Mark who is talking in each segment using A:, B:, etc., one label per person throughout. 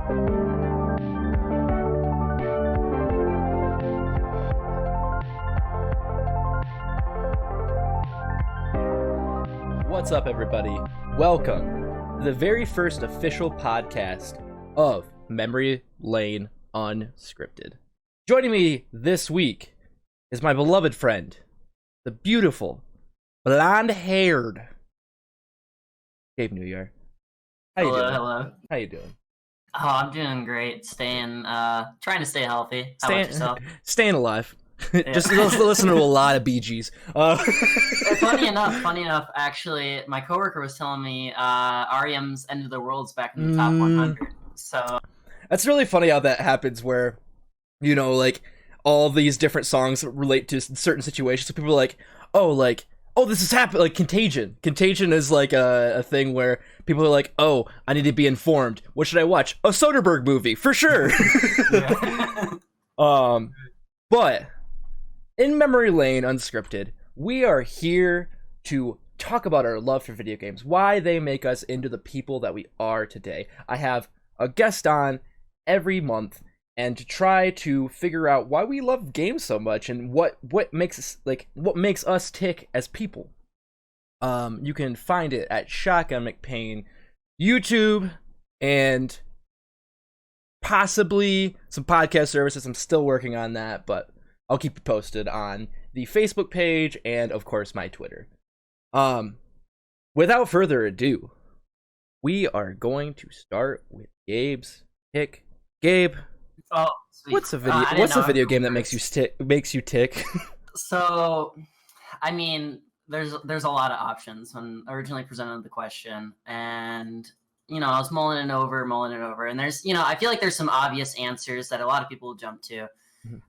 A: What's up, everybody? Welcome to the very first official podcast of Memory Lane Unscripted. Joining me this week is my beloved friend, the beautiful, blonde-haired Gabe Neujahr.
B: Hello.
A: How you doing?
B: Oh, I'm doing great. Trying to stay healthy. How about yourself?
A: Staying alive.
B: Yeah.
A: Just listen to a lot of Bee Gees.
B: Funny enough, actually, my coworker was telling me REM's End of the World's back in the top 100. So
A: that's really funny how that happens, where, you know, like, all these different songs relate to certain situations. So people are like, oh, this is happening. Like Contagion. Contagion is like a thing where people are like, oh, I need to be informed. What should I watch? A Soderbergh movie, for sure. But in Memory Lane Unscripted, we are here to talk about our love for video games, why they make us into the people that we are today. I have a guest on every month, and to try to figure out why we love games so much and what makes us tick as people. You can find it at Shotgun McPain, YouTube, and possibly some podcast services. I'm still working on that, but I'll keep you posted on the Facebook page and, of course, my Twitter. Without further ado, we are going to start with Gabe's pick. Gabe,
B: oh, sweet.
A: What's a video game that makes you tick?
B: So, I mean, there's a lot of options when originally presented the question, and I was mulling it over, and there's I feel like there's some obvious answers that a lot of people jump to.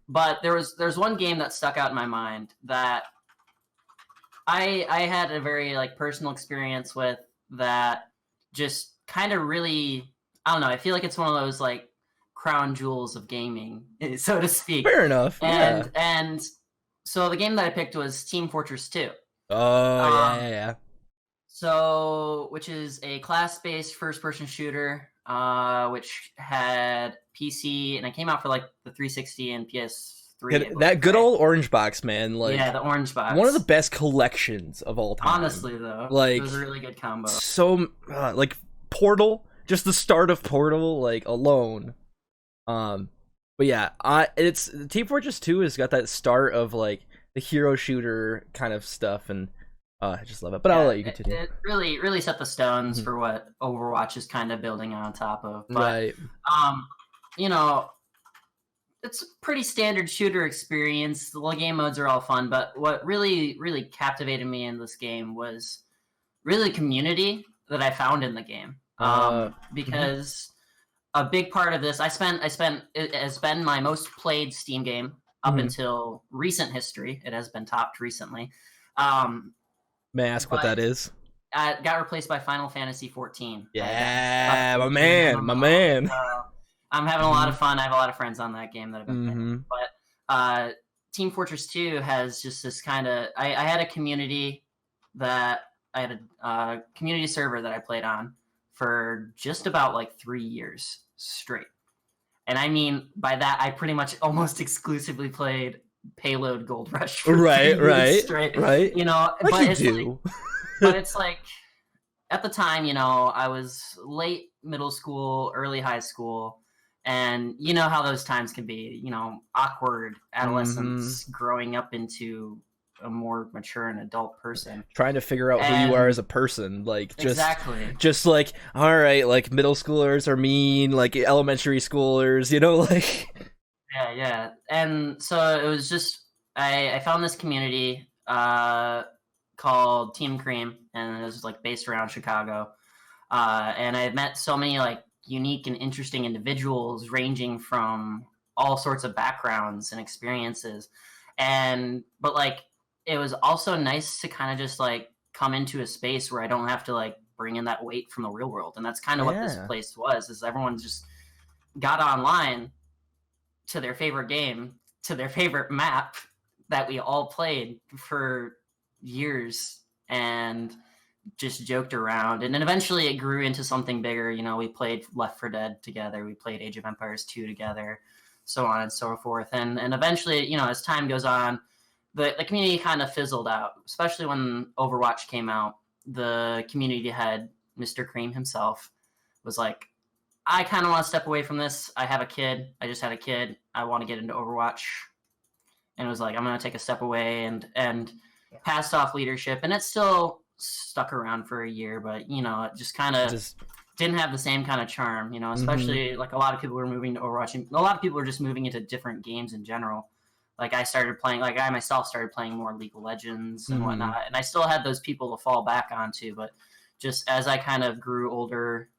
B: But there's one game that stuck out in my mind that I had a very personal experience with, that just kind of really, I don't know, I feel like it's one of those crown jewels of gaming, so to speak.
A: Fair enough.
B: And so the game that I picked was Team Fortress 2.
A: Oh, yeah.
B: So, which is a class-based first-person shooter, which had PC, and it came out for the 360 and PS3.
A: That good old orange box, man.
B: Yeah, the orange box.
A: One of the best collections of all time.
B: Honestly, though, it was a really good combo.
A: So, Portal, just the start of Portal, alone. But yeah, it's Team Fortress 2 has got that start of the hero shooter kind of stuff, and I just love it. But I'll let you continue.
B: It really set the stones for what Overwatch is kind of building on top of. But,
A: right.
B: It's a pretty standard shooter experience. The game modes are all fun, but what really captivated me in this game was really the community that I found in the game. Because a big part of this, it has been my most played Steam game up until recent history. It has been topped recently.
A: May I ask what that is?
B: It got replaced by Final Fantasy 14.
A: Yeah, my man.
B: I'm having a lot of fun. I have a lot of friends on that game that have been playing. But Team Fortress 2 has just this kind of... I had a community that... I had a community server that I played on for just about 3 years straight. And I mean, by that, I pretty much almost exclusively played Payload Gold Rush for 3 years straight.
A: Right.
B: But it's at the time, I was late middle school, early high school, and you know how those times can be, awkward adolescence growing up into a more mature and adult person,
A: trying to figure out who you are as a person,
B: exactly.
A: Just all right, middle schoolers are mean, elementary schoolers,
B: yeah. And so it was just I found this community called Team Cream, and it was based around Chicago, and I had met so many unique and interesting individuals ranging from all sorts of backgrounds and experiences, but it was also nice to kind of just come into a space where I don't have to bring in that weight from the real world. And that's kind of what this place was, is everyone just got online to their favorite game, to their favorite map that we all played for years, and just joked around, and then eventually it grew into something bigger. You know, we played Left 4 Dead together, we played Age of Empires 2 together, so on and so forth. And eventually, you know, as time goes on, the community kind of fizzled out, especially when Overwatch came out. The community head, Mr. Cream himself, was like, I kind of want to step away from this. I have a kid. I just had a kid. I want to get into Overwatch. And it was like, I'm going to take a step away, and passed off leadership. And it still stuck around for a year, but, you know, it just kind of didn't have the same kind of charm, you know, especially like a lot of people were moving to Overwatch. And a lot of people were just moving into different games in general. Like I myself started playing more League of Legends and whatnot. And I still had those people to fall back onto, but just as I kind of grew older,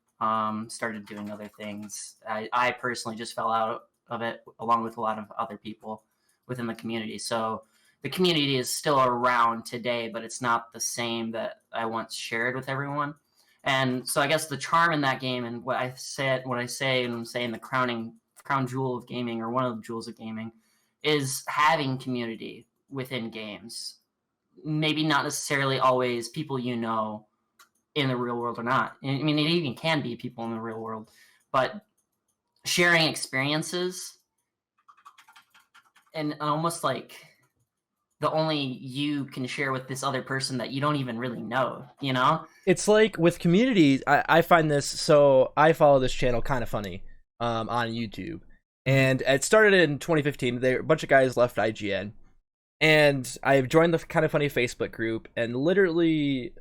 B: started doing other things, I personally just fell out of it, along with a lot of other people within the community. So the community is still around today, but it's not the same that I once shared with everyone. And so I guess the charm in that game, and what I say and I'm saying the crown jewel of gaming, or one of the jewels of gaming, is having community within games. Maybe not necessarily always people you know in the real world or not. I mean, it even can be people in the real world, but sharing experiences, and almost like the only you can share with this other person that you don't even really know, you know?
A: It's like with communities, I find this, so I follow this channel Kind of Funny on YouTube. And it started in 2015. A bunch of guys left IGN. And I've joined the Kind of Funny Facebook group, and literally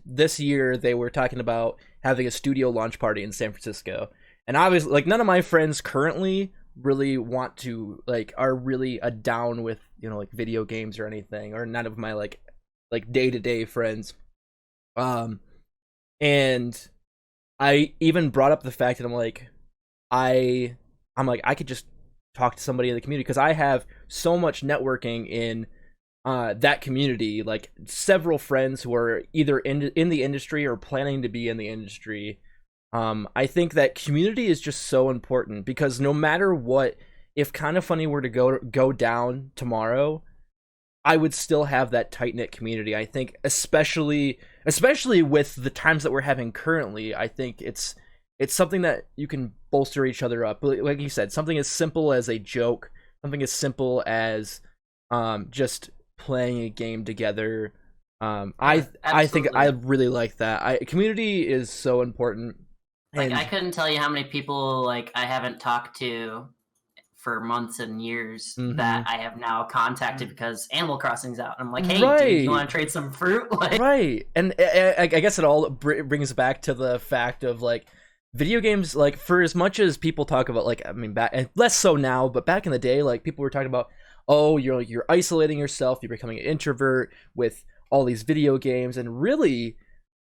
A: this year they were talking about having a studio launch party in San Francisco. And obviously, like, none of my friends currently really want to, like, are really down with, you know, like, video games or anything, or none of my like day-to-day friends. And I even brought up the fact that I'm like I could just talk to somebody in the community, because I have so much networking in that community, like several friends who are either in the industry or planning to be in the industry. I think that community is just so important, because no matter what, if Kind of Funny were to go down tomorrow, I would still have that tight-knit community. I think especially with the times that we're having currently, I think it's something that you can bolster each other up. Like you said, something as simple as a joke, something as simple as just playing a game together. I think I really like that. Community is so important.
B: Like, I couldn't tell you how many people, like, I haven't talked to for months and years that I have now contacted because Animal Crossing's out. I'm like, hey, dude, you want to trade some fruit? Like,
A: right. And I guess it all brings back to the fact of, like, video games, like, for as much as people talk about, like, I mean, back, and less so now, but back in the day, like, people were talking about, oh, you're isolating yourself, you're becoming an introvert with all these video games. And really,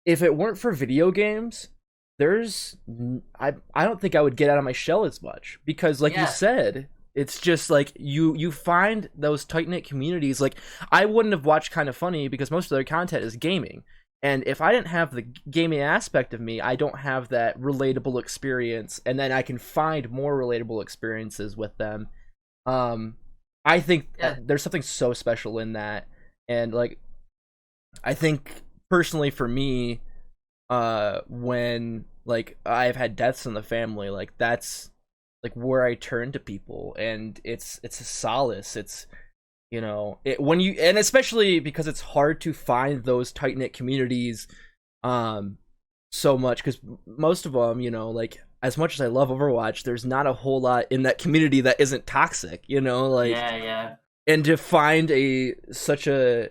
A: if it weren't for video games, I don't think I would get out of my shell as much, because like you said, it's just like you find those tight-knit communities. Like, I wouldn't have watched Kind of Funny because most of their content is gaming, and if I didn't have the gaming aspect of me, I don't have that relatable experience, and then I can find more relatable experiences with them. I think there's something so special in that. And like, I think personally for me, when like I've had deaths in the family, like that's like where I turn to people, and it's a solace. It's, you know, when you, and especially because it's hard to find those tight-knit communities so much, because most of them, you know, like, as much as I love Overwatch, there's not a whole lot in that community that isn't toxic, you know, like, and to find such a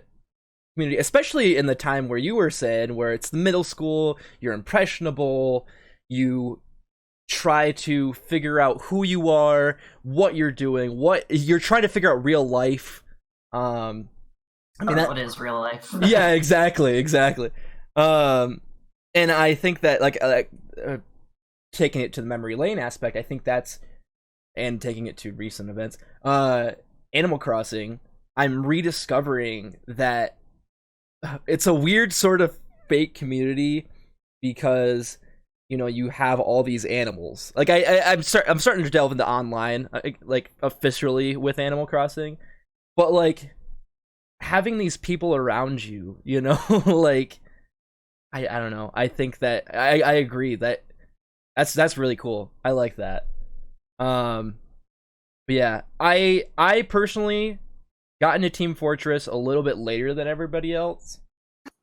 A: community, especially in the time where you were saying, where it's the middle school, you're impressionable, you try to figure out who you are, what you're doing, what you're trying to figure out real life. I mean,
B: what is real life?
A: Yeah, exactly. And I think that, like, taking it to the memory lane aspect, I think that's, and taking it to recent events, Animal Crossing, I'm rediscovering that it's a weird sort of fake community, because, you know, you have all these animals. Like, I'm starting to delve into online, like, officially with Animal Crossing, but like having these people around you, you know, like, I don't know. I think that I agree that that's really cool. I like that. Um, but yeah, I personally got into Team Fortress a little bit later than everybody else.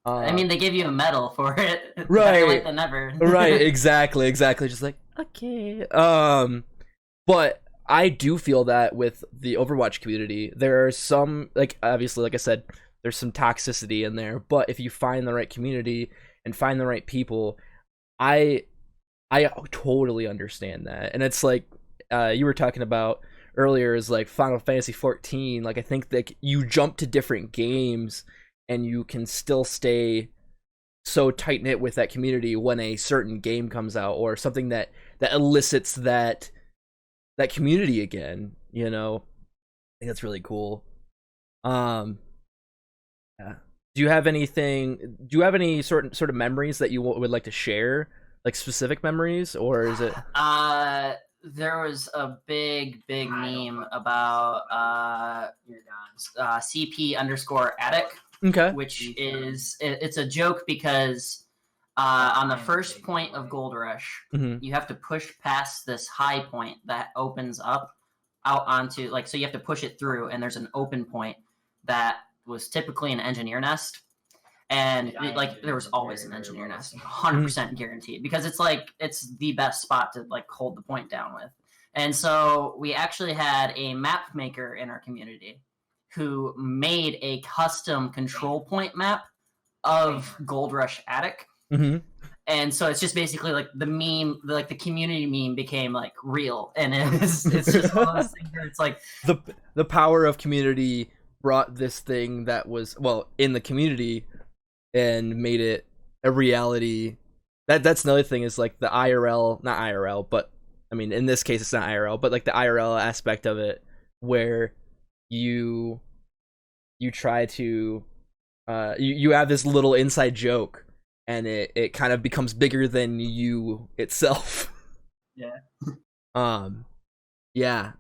B: I
A: Uh,
B: mean, they gave you a medal for it. Better late
A: right,
B: than never.
A: right, exactly. Just like okay. But I do feel that with the Overwatch community, there are some, like, obviously, like I said, there's some toxicity in there. But if you find the right community and find the right people, I I totally understand that. And it's like you were talking about earlier is like Final Fantasy 14. Like I think that you jump to different games and you can still stay so tight knit with that community when a certain game comes out or something that elicits that community again. You know, I think that's really cool. Um, yeah. Do you have anything? Do you have any sort of memories that you would like to share, like specific memories, or is it?
B: There was a big meme about CP underscore attic,
A: Okay.
B: which is it's a joke because on the first point of Gold Rush,
A: Mm-hmm.
B: you have to push past this high point that opens up out onto like so you have to push it through, and there's an open point that was typically an engineer nest. And like there was always an engineer nest, 100% guaranteed, because it's like it's the best spot to like hold the point down with. And so we actually had a map maker in our community who made a custom control point map of Gold Rush Attic.
A: Mm-hmm.
B: And so it's just basically like the meme, like the community meme became like real, and it's just one of those things where it's like
A: the power of community brought this thing that was well in the community and made it a reality. That's another thing is like the IRL, not IRL, but I mean in this case it's not IRL, but like the IRL aspect of it where you try to you have this little inside joke and it kind of becomes bigger than you itself.
B: yeah.
A: um yeah,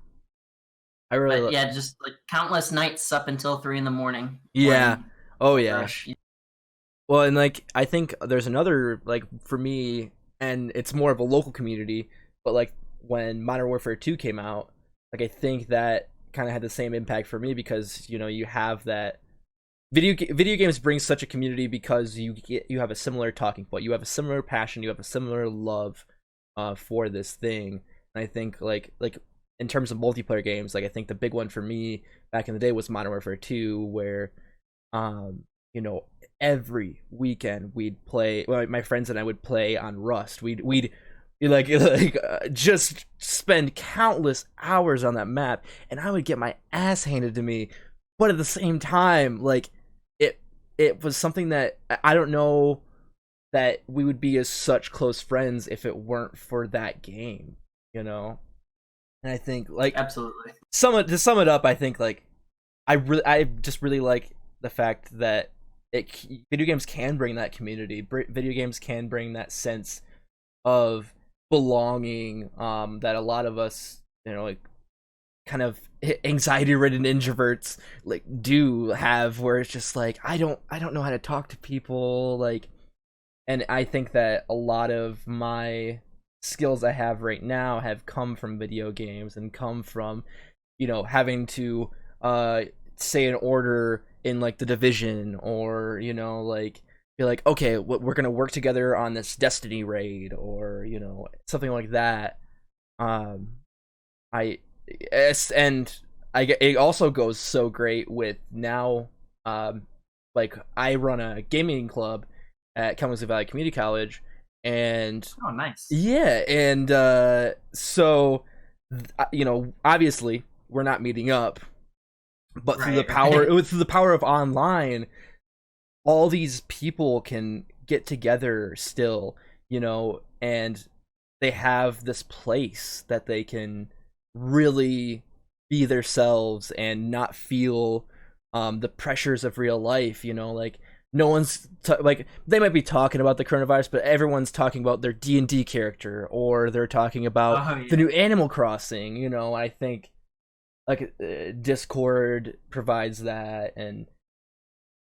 A: I really
B: But yeah, just like countless nights up until 3 a.m.
A: yeah. Oh yeah.
B: Rush.
A: Well, and like I think there's another like for me, and it's more of a local community, but like when Modern Warfare 2 came out, like I think that kind of had the same impact for me because you know you have that video games bring such a community because you have a similar talking point, you have a similar passion, you have a similar love for this thing. And I think like in terms of multiplayer games, like I think the big one for me back in the day was Modern Warfare 2, where you know, every weekend we'd play. Well, my friends and I would play on Rust. We'd just spend countless hours on that map, and I would get my ass handed to me. But at the same time, like it was something that I don't know that we would be as such close friends if it weren't for that game, you know. And I think like
B: Absolutely.
A: to sum it up, I think like I just really like the fact that video games can bring that community. Video games can bring that sense of belonging that a lot of us, you know, like kind of anxiety ridden introverts like do have, where it's just like I don't know how to talk to people, like. And I think that a lot of my skills I have right now have come from video games and come from, you know, having to say an order in like the Division, or you know, like be like, okay, we're gonna work together on this Destiny raid, or you know, something like that. I and it also goes so great with now. Like I run a gaming club at Kalamazoo Valley Community College, and
B: Oh, nice.
A: yeah, and so you know, obviously we're not meeting up, but through the power through the power of online, all these people can get together still, you know, and they have this place that they can really be themselves and not feel the pressures of real life, you know, like no one's like they might be talking about the coronavirus, but everyone's talking about their D&D character, or they're talking about the new Animal Crossing, you know. I think like Discord provides that, and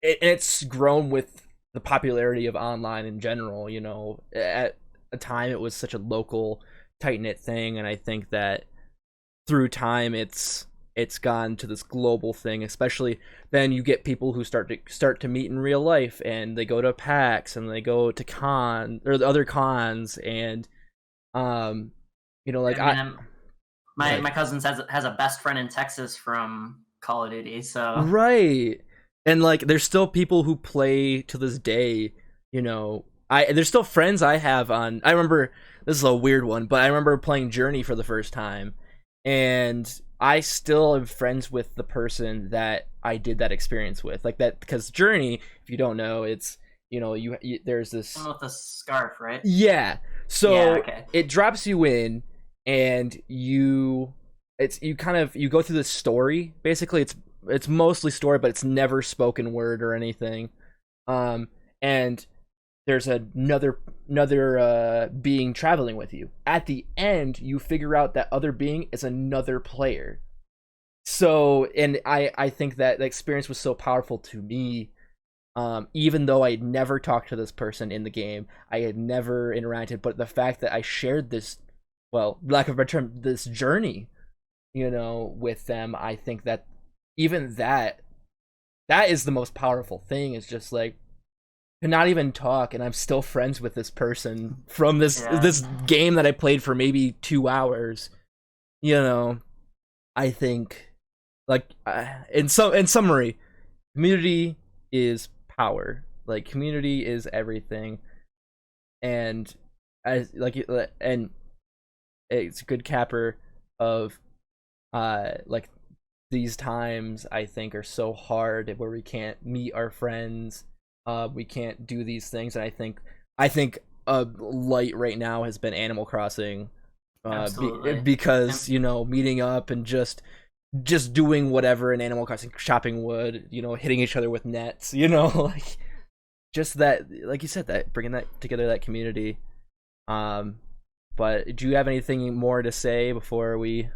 A: it's grown with the popularity of online in general. You know, at a time it was such a local, tight knit thing, and I think that through time it's gone to this global thing. Especially then you get people who start to meet in real life, and they go to PAX and they go to the other cons, and you know, like
B: my cousin has a best friend in Texas from Call of Duty, so
A: right. And like there's still people who play to this day, you know. There's still friends I have on. I remember, this is a weird one, but I remember playing Journey for the first time, and I still am friends with the person that I did that experience with. Like that, because Journey, if you don't know, it's, you know, you there's this
B: someone with a scarf, right?
A: Yeah. So
B: Yeah, okay.
A: it drops you in, and you go through the story. Basically, it's mostly story, but it's never spoken word or anything. And there's another being traveling with you. At the end, you figure out that other being is another player. So, and I think that the experience was so powerful to me. Even though I had never talked to this person in the game, I had never interacted, but the fact that I shared this, well, lack of a better term, this journey, you know, with them, I think that even that is the most powerful thing. Is just like, to not even talk, and I'm still friends with this person from this game that I played for maybe 2 hours. You know, I think, like, in summary, community is power. Like, community is everything, and and it's a good capper of like, these times I think are so hard, where we can't meet our friends, we can't do these things, and I think a light right now has been Animal Crossing, because, you know, meeting up and just doing whatever an Animal Crossing shopping would, you know, hitting each other with nets, you know, like, just that, like you said, that bringing that together, that community. But do you have anything more to say before we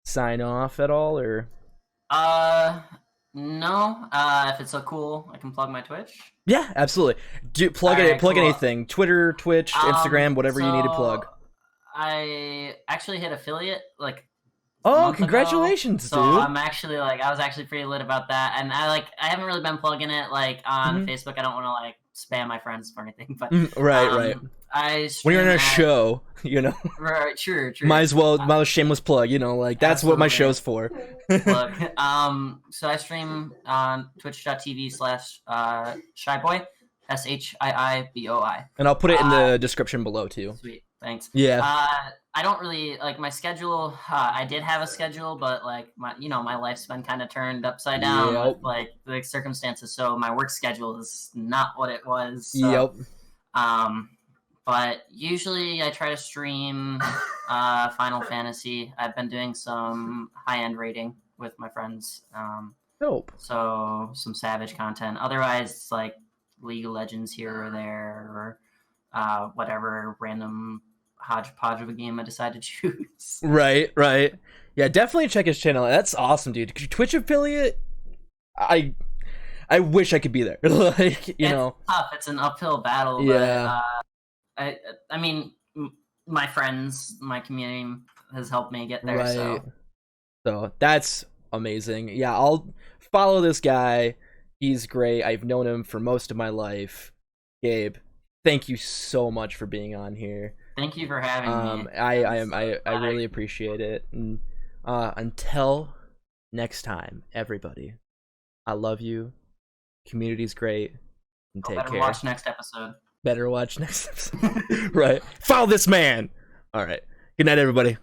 A: sign off at all, or?
B: No. If it's so cool, I can plug my Twitch.
A: Yeah, absolutely. Plug
B: cool.
A: anything. Twitter, Twitch, Instagram, whatever you need to plug.
B: I actually hit affiliate like
A: Oh, congratulations,
B: ago,
A: dude.
B: So I'm actually I was actually pretty lit about that, and I haven't really been plugging it like on Facebook. I don't want to like spam my friends or anything, but
A: right.
B: When
A: you're in a show, you know.
B: Right, true.
A: Might as well shameless plug, you know, like, that's what my show's for.
B: Look, so I stream on twitch.tv/shyboy, SHIIBOI.
A: And I'll put it in the description below too.
B: Sweet, thanks.
A: Yeah.
B: I don't really like my schedule. I did have a schedule, but like my life's been kind of turned upside down with like the circumstances. So my work schedule is not what it was. So, but usually I try to stream Final Fantasy. I've been doing some high-end raiding with my friends.
A: Dope.
B: So some Savage content. Otherwise, it's like League of Legends here or there, or whatever random hodgepodge of a game I decide to choose.
A: Right. Yeah, definitely check his channel. That's awesome, dude. Twitch affiliate? I wish I could be there. Like, you know.
B: Tough. It's an uphill battle.
A: Yeah.
B: But, I mean, my friends, my community has helped me get there.
A: Right. So that's amazing. Yeah, I'll follow this guy. He's great. I've known him for most of my life. Gabe, thank you so much for being on here.
B: Thank you for having me.
A: I really appreciate it. And until next time, everybody, I love you. Community's great. And take care.
B: Better watch next episode.
A: Right. Follow this man. All right. Good night, everybody.